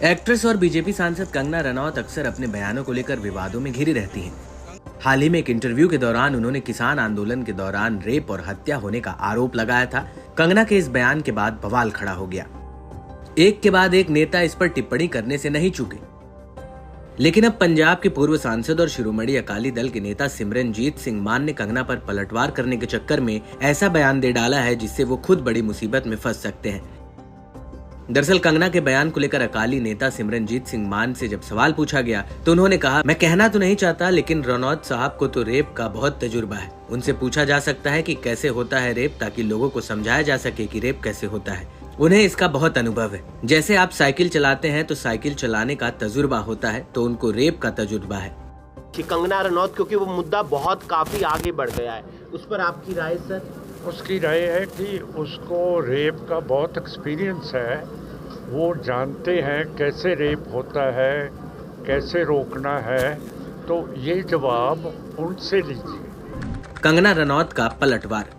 Actress और BJP सांसद कंगना रनौत अक्सर अपने बयानों को लेकर विवादों में घिरी रहती हैं। हाल ही में एक इंटरव्यू के दौरान उन्होंने किसान आंदोलन के दौरान रेप और हत्या होने का आरोप लगाया था। कंगना के इस बयान के बाद बवाल खड़ा हो गया। एक के बाद एक नेता इस पर टिप्पणी करने से नहीं चूके, लेकिन अब पंजाब के पूर्व सांसद और शिरोमणि अकाली दल के नेता सिमरनजीत सिंह मान ने कंगना पर पलटवार करने के चक्कर में ऐसा बयान दे डाला है जिससे वो खुद बड़ी मुसीबत में फंस सकते हैं। दरअसल कंगना के बयान को लेकर अकाली नेता सिमरनजीत सिंह मान से जब सवाल पूछा गया तो उन्होंने कहा, मैं कहना तो नहीं चाहता, लेकिन रनौत साहब को तो रेप का बहुत तजुर्बा है। उनसे पूछा जा सकता है कि कैसे होता है रेप, ताकि लोगों को समझाया जा सके कि रेप कैसे होता है। उन्हें इसका बहुत अनुभव है। जैसे आप साइकिल चलाते हैं तो साइकिल चलाने का तजुर्बा होता है, तो उनको रेप का तजुर्बा है। कि कंगना रनौत, क्योंकि वो मुद्दा बहुत काफी आगे बढ़ गया है, उस पर आपकी राय सर? उसकी राय है कि उसको रेप का बहुत एक्सपीरियंस है, वो जानते हैं कैसे रेप होता है, कैसे रोकना है, तो ये जवाब उनसे लीजिए। कंगना रनौत का पलटवार।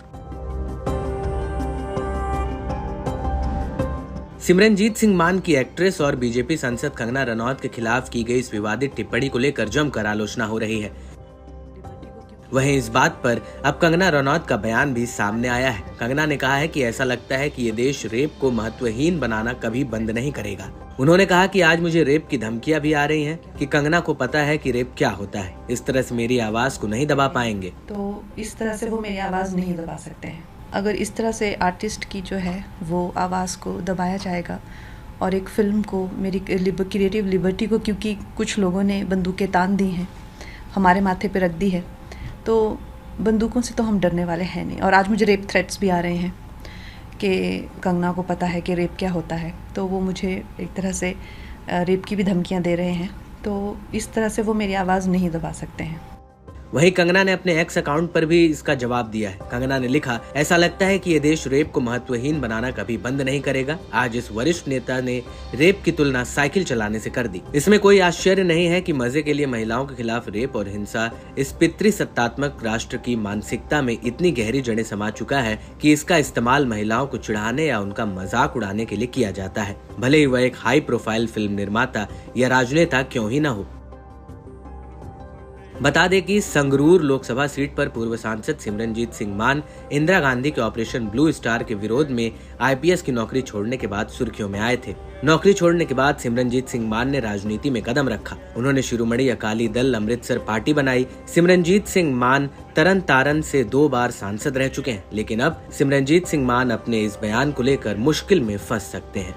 सिमरनजीत सिंह मान की एक्ट्रेस और बीजेपी सांसद कंगना रनौत के खिलाफ की गई इस विवादित टिप्पणी को लेकर जमकर आलोचना हो रही है। वहीं इस बात पर अब कंगना रनौत का बयान भी सामने आया है। कंगना ने कहा है कि ऐसा लगता है कि ये देश रेप को महत्वहीन बनाना कभी बंद नहीं करेगा। उन्होंने कहा कि आज मुझे रेप की धमकियां भी आ रही हैं कि कंगना को पता है कि रेप क्या होता है, इस तरह से मेरी आवाज को नहीं दबा पाएंगे। तो इस तरह से वो मेरी आवाज नहीं दबा सकते हैं। अगर इस तरह से आर्टिस्ट की जो है वो आवाज को दबाया जाएगा और एक फिल्म को, मेरी क्रिएटिव लिबर्टी को, क्योंकि कुछ लोगों ने बंदूकें तान दी हैं, हमारे माथे पे रख दी है, तो बंदूकों से तो हम डरने वाले हैं नहीं। और आज मुझे रेप थ्रेट्स भी आ रहे हैं कि कंगना को पता है कि रेप क्या होता है, तो वो मुझे एक तरह से रेप की भी धमकियां दे रहे हैं। तो इस तरह से वो मेरी आवाज़ नहीं दबा सकते हैं। वहीं कंगना ने अपने एक्स अकाउंट पर भी इसका जवाब दिया है। कंगना ने लिखा, ऐसा लगता है कि ये देश रेप को महत्वहीन बनाना कभी बंद नहीं करेगा। आज इस वरिष्ठ नेता ने रेप की तुलना साइकिल चलाने से कर दी। इसमें कोई आश्चर्य नहीं है कि मजे के लिए महिलाओं के खिलाफ रेप और हिंसा इस पितृसत्तात्मक राष्ट्र की मानसिकता में इतनी गहरी जड़ें समा चुका है कि इसका इस्तेमाल महिलाओं को चिढ़ाने या उनका मजाक उड़ाने के लिए किया जाता है, भले ही वह एक हाई प्रोफाइल फिल्म निर्माता या राजनेता क्यों ही न हो। बता दें कि संगरूर लोकसभा सीट पर पूर्व सांसद सिमरनजीत सिंह मान इंदिरा गांधी के ऑपरेशन ब्लू स्टार के विरोध में आईपीएस की नौकरी छोड़ने के बाद सुर्खियों में आए थे। नौकरी छोड़ने के बाद सिमरनजीत सिंह मान ने राजनीति में कदम रखा। उन्होंने शिरोमणि अकाली दल अमृतसर पार्टी बनाई। सिमरनजीत सिंह मान तरन तारण से 2 बार सांसद रह चुके हैं, लेकिन अब सिमरनजीत सिंह मान अपने इस बयान को लेकर मुश्किल में फंस सकते हैं।